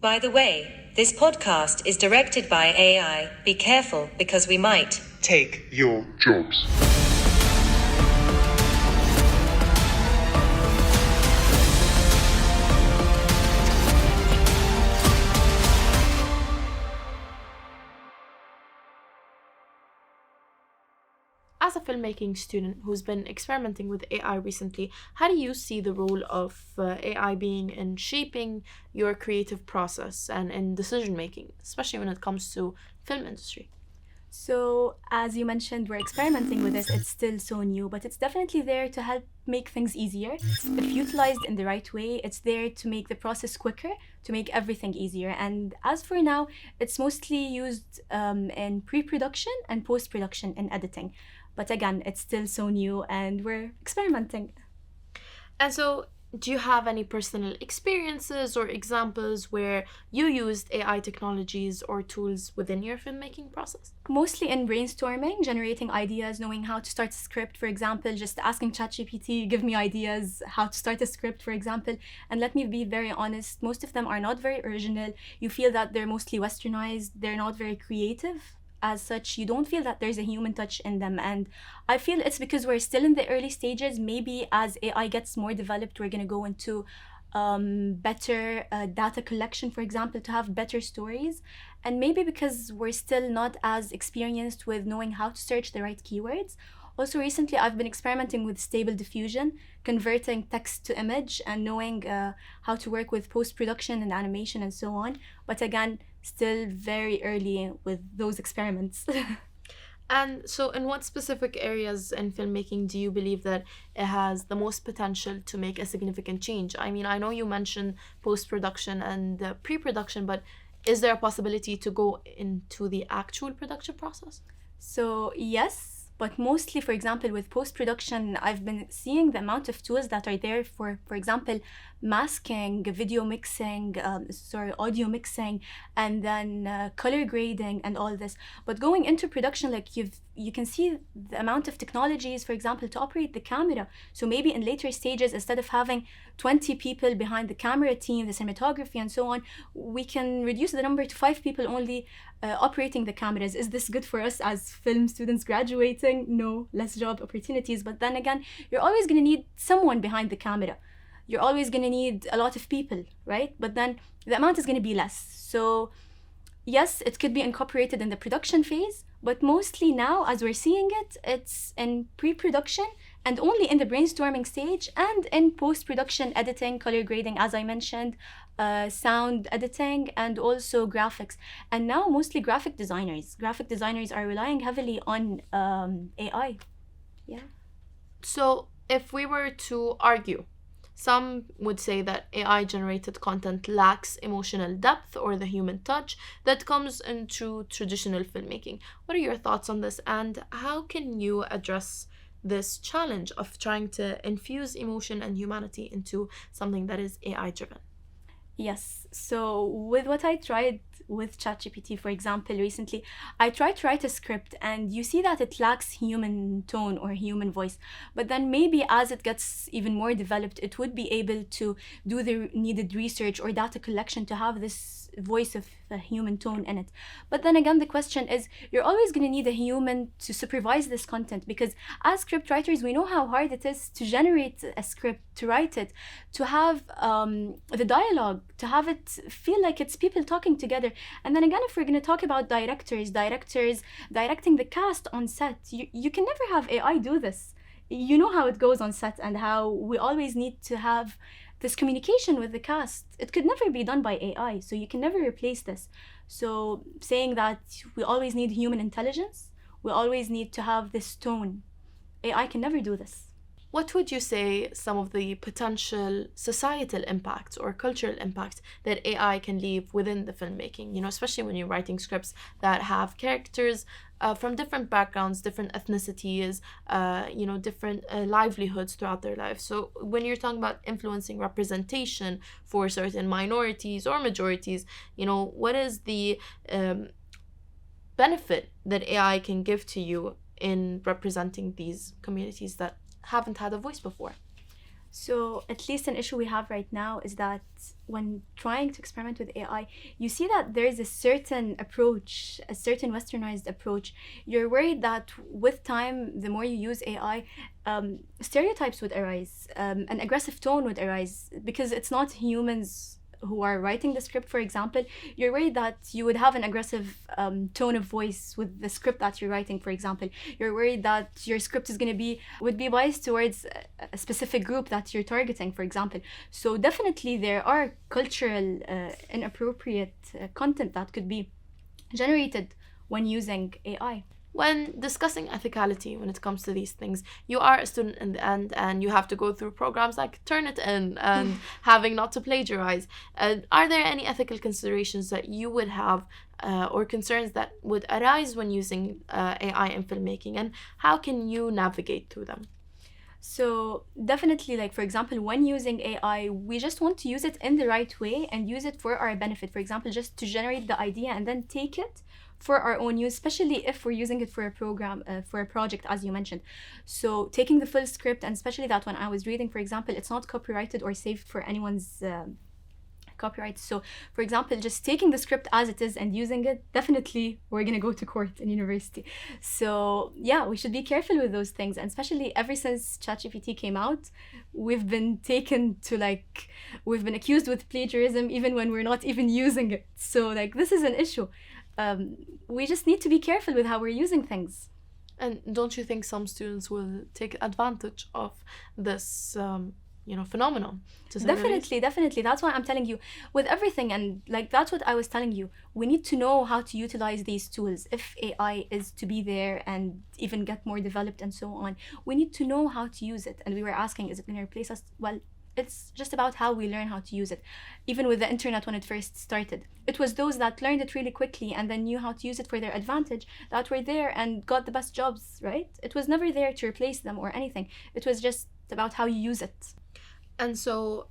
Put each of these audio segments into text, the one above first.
By the way, this podcast is directed by AI. Be careful because we might take your jobs. As a filmmaking student who's been experimenting with AI recently, how do you see the role of AI being in shaping your creative process and in decision making, especially when it comes to film industry? So, as you mentioned, we're experimenting with this. It's still so new, but it's definitely there to help make things easier. If utilized in the right way, it's there to make the process quicker, to make everything easier. And as for now, it's mostly used in pre-production and post-production in editing. But again, it's still so new and we're experimenting. And so, do you have any personal experiences or examples where you used AI technologies or tools within your filmmaking process? Mostly in brainstorming, generating ideas, knowing how to start a script, for example, just asking ChatGPT, give me ideas, how to start a script, for example. And let me be very honest, most of them are not very original. You feel that they're mostly westernized, they're not very creative. As such, you don't feel that there's a human touch in them. And I feel it's because we're still in the early stages. Maybe as AI gets more developed, we're going to go into better data collection, for example, to have better stories. And maybe because we're still not as experienced with knowing how to search the right keywords. Also, recently, I've been experimenting with stable diffusion, converting text to image, and knowing how to work with post-production and animation and so on. But again, still very early with those experiments. And so, in what specific areas in filmmaking do you believe that it has the most potential to make a significant change? I mean, I know you mentioned post-production and pre-production, but is there a possibility to go into the actual production process? So, yes. But mostly, for example, with post-production, I've been seeing the amount of tools that are there for example, masking, video mixing, audio mixing, and then color grading and all this. But going into production, like you can see the amount of technologies, for example, to operate the camera. So maybe in later stages, instead of having 20 people behind the camera team, the cinematography, and so on, we can reduce the number to 5 people only operating the cameras. Is this good for us as film students graduating? No, less job opportunities. But then again, you're always going to need someone behind the camera. You're always going to need a lot of people, right? But then the amount is going to be less. So yes, it could be incorporated in the production phase, but mostly now, as we're seeing it, it's in pre-production and only in the brainstorming stage and in post-production editing, color grading, as I mentioned, sound editing, and also graphics. And now mostly graphic designers. Graphic designers are relying heavily on AI. Yeah. So if we were to argue, some would say that AI-generated content lacks emotional depth or the human touch that comes into traditional filmmaking. What are your thoughts on this, and how can you address this challenge of trying to infuse emotion and humanity into something that is AI-driven? Yes. So with what I tried with ChatGPT, for example, recently, I tried to write a script and you see that it lacks human tone or human voice. But then maybe as it gets even more developed, it would be able to do the needed research or data collection to have this voice of a human tone in it. But then again, the question is, you're always going to need a human to supervise this content, because as script writers, we know how hard it is to generate a script, to write it, to have the dialogue, to have it feel like it's people talking together. And then again, if we're going to talk about directors directing the cast on set, you can never have AI do this. You know how it goes on set and how we always need to have this communication with the cast. It could never be done by AI, so you can never replace this. So saying that we always need human intelligence, we always need to have this tone. AI can never do this. What would you say some of the potential societal impacts or cultural impacts that AI can leave within the filmmaking? You know, especially when you're writing scripts that have characters from different backgrounds, different ethnicities, different livelihoods throughout their lives. So when you're talking about influencing representation for certain minorities or majorities, what is the benefit that AI can give to you in representing these communities that haven't had a voice before? So, at least an issue we have right now is that when trying to experiment with AI, you see that there is a certain approach, a certain westernized approach. You're worried that with time, the more you use AI, stereotypes would arise, an aggressive tone would arise, because it's not humans who are writing the script, for example. You're worried that you would have an aggressive tone of voice with the script that you're writing, for example. You're worried that your script would be biased towards a specific group that you're targeting, for example. So definitely there are cultural inappropriate content that could be generated when using AI. When discussing ethicality when it comes to these things, you are a student in the end, and you have to go through programs like Turnitin and having not to plagiarize. Are there any ethical considerations that you would have or concerns that would arise when using AI in filmmaking, and how can you navigate through them? So definitely, like for example, when using AI, we just want to use it in the right way and use it for our benefit. For example, just to generate the idea and then take it for our own use, especially if we're using it for a program, for a project, as you mentioned. So taking the full script, and especially that when I was reading, for example, it's not copyrighted or saved for anyone's copyright. So for example, just taking the script as it is and using it, definitely we're gonna go to court in university. So yeah, we should be careful with those things. And especially ever since ChatGPT came out, we've been accused with plagiarism even when we're not even using it. So like, this is an issue. We just need to be careful with how we're using things. And don't you think some students will take advantage of this phenomenon? Definitely. That's why I'm telling you, with everything, and like that's what I was telling you, we need to know how to utilize these tools. If AI is to be there and even get more developed and so on, we need to know how to use it. And we were asking, is it going to replace us? Well, it's just about how we learn how to use it. Even with the internet, when it first started, it was those that learned it really quickly and then knew how to use it for their advantage that were there and got the best jobs, right? It was never there to replace them or anything. It was just about how you use it. And so,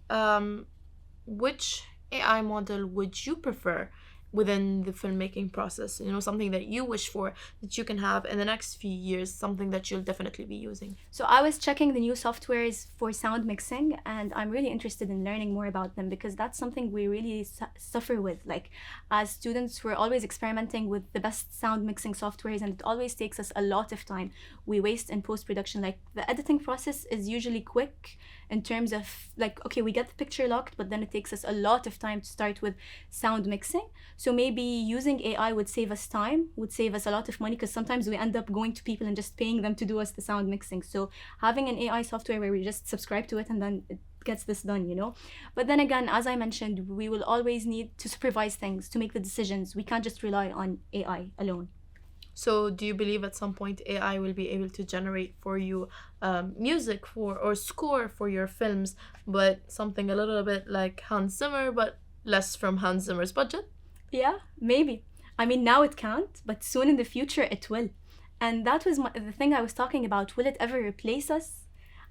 which AI model would you prefer within the filmmaking process? Something that you wish for, that you can have in the next few years, something that you'll definitely be using. So I was checking the new softwares for sound mixing, and I'm really interested in learning more about them, because that's something we really suffer with. Like, as students, we're always experimenting with the best sound mixing softwares, and it always takes us a lot of time. We waste in post-production. Like, the editing process is usually quick in terms of like, okay, we get the picture locked, but then it takes us a lot of time to start with sound mixing. So maybe using AI would save us time, would save us a lot of money, because sometimes we end up going to people and just paying them to do us the sound mixing. So having an AI software where we just subscribe to it and then it gets this done. But then again, as I mentioned, we will always need to supervise things, to make the decisions. We can't just rely on AI alone. So do you believe at some point AI will be able to generate for you music or score for your films, but something a little bit like Hans Zimmer, but less from Hans Zimmer's budget? Yeah, maybe. I mean, now it can't, but soon in the future it will. And that was the thing I was talking about. Will it ever replace us?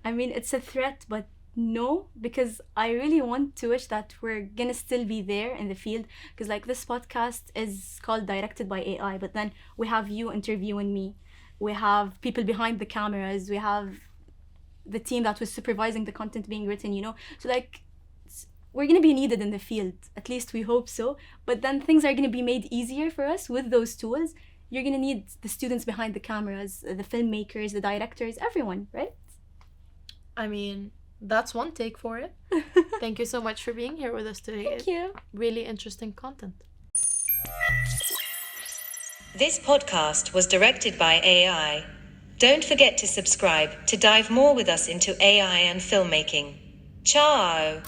I mean, it's a threat, but no, because I really want to wish that we're gonna still be there in the field, because like this podcast is called Directed by AI, but then we have you interviewing me, we have people behind the cameras, we have the team that was supervising the content being written, so like we're gonna be needed in the field, at least we hope so. But then things are gonna be made easier for us with those tools. You're gonna need the students behind the cameras, the filmmakers, the directors, everyone, right? I mean, that's one take for it. Thank you so much for being here with us today. Thank you. Really interesting content. This podcast was directed by AI. Don't forget to subscribe to dive more with us into AI and filmmaking. Ciao!